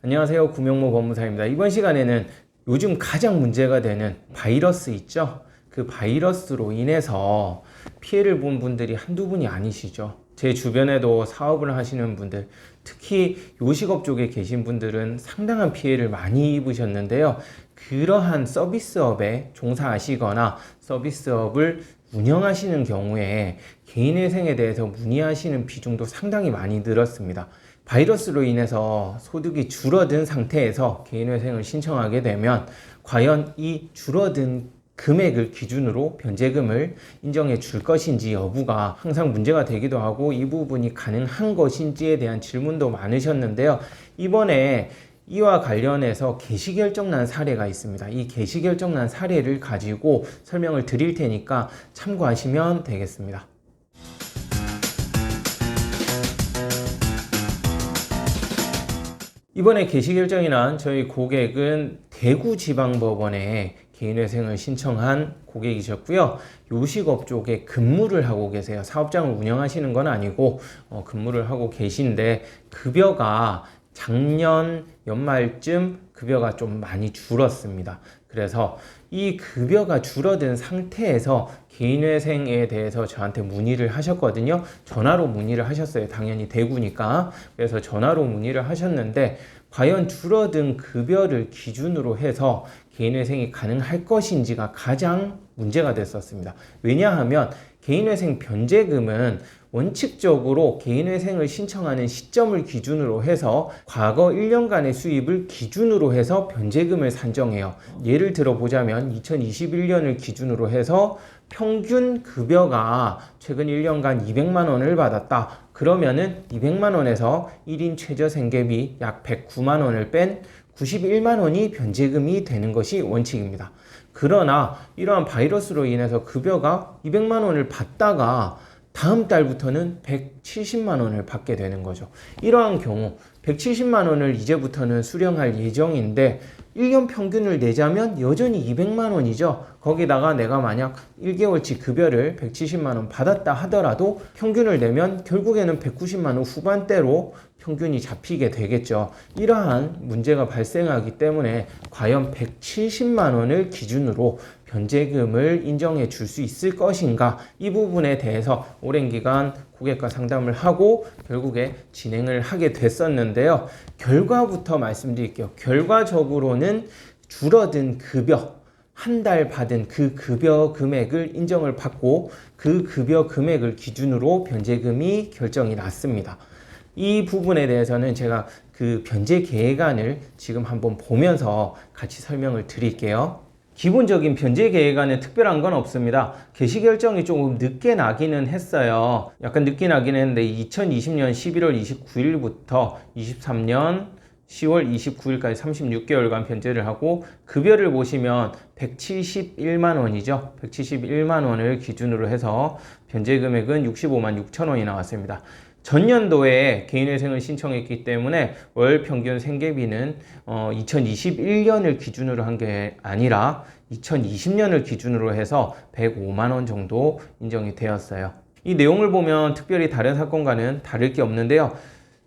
안녕하세요. 구명모 법무사입니다. 이번 시간에는 요즘 가장 문제가 되는 바이러스 있죠? 그 바이러스로 인해서 피해를 본 분들이 한두 분이 아니시죠. 제 주변에도 사업을 하시는 분들, 특히 요식업 쪽에 계신 분들은 상당한 피해를 많이 입으셨는데요. 그러한 서비스업에 종사하시거나 서비스업을 운영하시는 경우에 개인회생에 대해서 문의하시는 비중도 상당히 많이 늘었습니다. 바이러스로 인해서 소득이 줄어든 상태에서 개인회생을 신청하게 되면 과연 이 줄어든 금액을 기준으로 변제금을 인정해 줄 것인지 여부가 항상 문제가 되기도 하고 이 부분이 가능한 것인지에 대한 질문도 많으셨는데요. 이번에 이와 관련해서 개시결정난 사례가 있습니다. 이 개시결정난 사례를 가지고 설명을 드릴 테니까 참고하시면 되겠습니다. 이번에 개시결정이 난 저희 고객은 대구지방법원에 개인회생을 신청한 고객이셨고요. 요식업 쪽에 근무를 하고 계세요. 사업장을 운영하시는 건 아니고 근무를 하고 계신데 급여가 작년 연말쯤 급여가 좀 많이 줄었습니다. 그래서 이 급여가 줄어든 상태에서 개인회생에 대해서 저한테 문의를 하셨거든요. 전화로 문의를 하셨어요. 당연히 대구니까. 그래서 전화로 문의를 하셨는데 과연 줄어든 급여를 기준으로 해서 개인회생이 가능할 것인지가 가장 문제가 됐었습니다. 왜냐하면 개인회생 변제금은 원칙적으로 개인회생을 신청하는 시점을 기준으로 해서 과거 1년간의 수입을 기준으로 해서 변제금을 산정해요. 예를 들어 보자면 2021년을 기준으로 해서 평균 급여가 최근 1년간 200만 원을 받았다. 그러면은 200만 원에서 1인 최저생계비 약 109만 원을 뺀 91만 원이 변제금이 되는 것이 원칙입니다. 그러나 이러한 바이러스로 인해서 급여가 200만 원을 받다가 다음 달부터는 170만 원을 받게 되는 거죠. 이러한 경우 170만 원을 이제부터는 수령할 예정인데 1년 평균을 내자면 여전히 200만 원이죠. 거기다가 내가 만약 1개월치 급여를 170만 원 받았다 하더라도 평균을 내면 결국에는 190만 원 후반대로 평균이 잡히게 되겠죠. 이러한 문제가 발생하기 때문에 과연 170만 원을 기준으로 변제금을 인정해 줄 수 있을 것인가, 이 부분에 대해서 오랜 기간 고객과 상담을 하고 결국에 진행을 하게 됐었는데요. 결과부터 말씀드릴게요. 결과적으로는 줄어든 급여, 한 달 받은 그 급여 금액을 인정을 받고 그 급여 금액을 기준으로 변제금이 결정이 났습니다. 이 부분에 대해서는 제가 그 변제 계획안을 지금 한번 보면서 같이 설명을 드릴게요. 기본적인 변제 계획안에 특별한 건 없습니다. 개시 결정이 조금 늦게 나기는 했어요. 약간 늦게 나기는 했는데 2020년 11월 29일부터 23년 10월 29일까지 36개월간 변제를 하고 급여를 보시면 171만 원이죠. 171만 원을 기준으로 해서 변제 금액은 65만 6천 원이 나왔습니다. 전년도에 개인회생을 신청했기 때문에 월 평균 생계비는 2021년을 기준으로 한 게 아니라 2020년을 기준으로 해서 105만 원 정도 인정이 되었어요. 이 내용을 보면 특별히 다른 사건과는 다를 게 없는데요.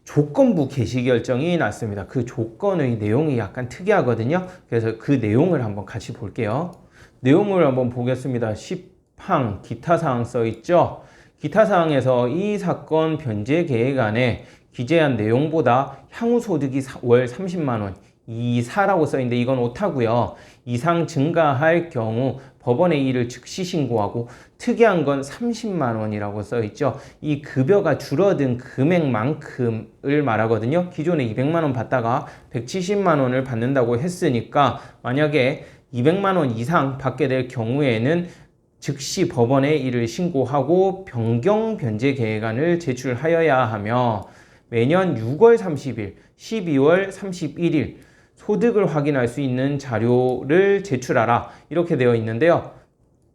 조건부 개시 결정이 났습니다. 그 조건의 내용이 약간 특이하거든요. 그래서 그 내용을 한번 같이 볼게요. 내용을 한번 보겠습니다. 10항 기타 사항 써 있죠. 기타 사항에서 이 사건 변제 계획안에 기재한 내용보다 향후 소득이 월 30만 원 이사라고 써 있는데 이건 오타고요. 이상 증가할 경우 법원에 이를 즉시 신고하고 특이한 건 30만 원이라고 써 있죠. 이 급여가 줄어든 금액만큼을 말하거든요. 기존에 200만 원 받다가 170만 원을 받는다고 했으니까 만약에 200만 원 이상 받게 될 경우에는 즉시 법원에 이를 신고하고 변경 변제 계획안을 제출하여야 하며 매년 6월 30일, 12월 31일 소득을 확인할 수 있는 자료를 제출하라 이렇게 되어 있는데요.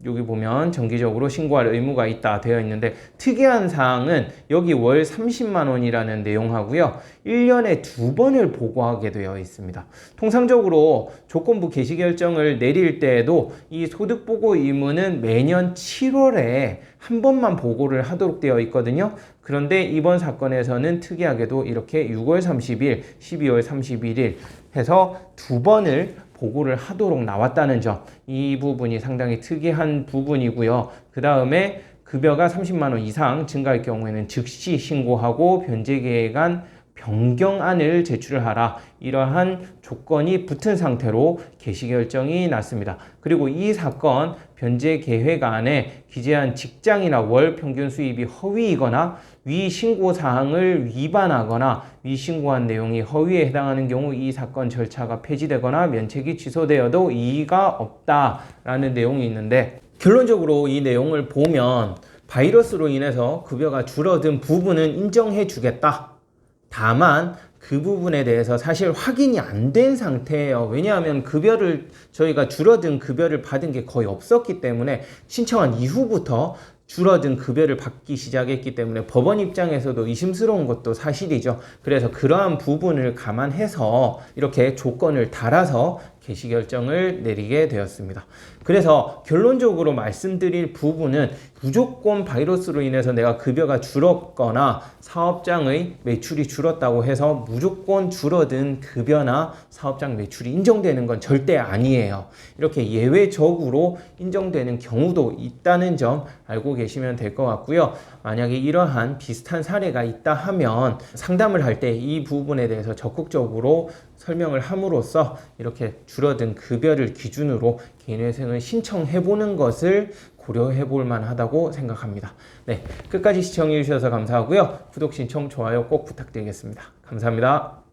여기 보면 정기적으로 신고할 의무가 있다 되어 있는데, 특이한 사항은 여기 월 30만 원이라는 내용하고요, 1년에 2번을 보고하게 되어 있습니다. 통상적으로 조건부 개시결정을 내릴 때에도 이 소득보고 의무는 매년 7월에 한 번만 보고를 하도록 되어 있거든요. 그런데 이번 사건에서는 특이하게도 이렇게 6월 30일, 12월 31일 해서 2번을 보고를 하도록 나왔다는 점, 이 부분이 상당히 특이한 부분이고요. 그 다음에 급여가 30만 원 이상 증가할 경우에는 즉시 신고하고 변제계획안 변경안을 제출을 하라, 이러한 조건이 붙은 상태로 개시결정이 났습니다. 그리고 이 사건 변제계획안에 기재한 직장이나 월 평균 수입이 허위이거나 위 신고 사항을 위반하거나 위 신고한 내용이 허위에 해당하는 경우 이 사건 절차가 폐지되거나 면책이 취소되어도 이의가 없다라는 내용이 있는데, 결론적으로 이 내용을 보면 바이러스로 인해서 급여가 줄어든 부분은 인정해 주겠다. 다만 그 부분에 대해서 사실 확인이 안 된 상태예요. 왜냐하면 저희가 줄어든 급여를 받은 게 거의 없었기 때문에, 신청한 이후부터 줄어든 급여를 받기 시작했기 때문에 법원 입장에서도 의심스러운 것도 사실이죠. 그래서 그러한 부분을 감안해서 이렇게 조건을 달아서 개시결정을 내리게 되었습니다. 그래서 결론적으로 말씀드릴 부분은, 무조건 바이러스로 인해서 내가 급여가 줄었거나 사업장의 매출이 줄었다고 해서 무조건 줄어든 급여나 사업장 매출이 인정되는 건 절대 아니에요. 이렇게 예외적으로 인정되는 경우도 있다는 점 알고 계시면 될 것 같고요. 만약에 이러한 비슷한 사례가 있다 하면 상담을 할 때 이 부분에 대해서 적극적으로 설명을 함으로써 이렇게 줄어든 급여를 기준으로 개인회생을 신청해보는 것을 고려해볼 만하다고 생각합니다. 네, 끝까지 시청해 주셔서 감사하고요. 구독, 신청, 좋아요 꼭 부탁드리겠습니다. 감사합니다.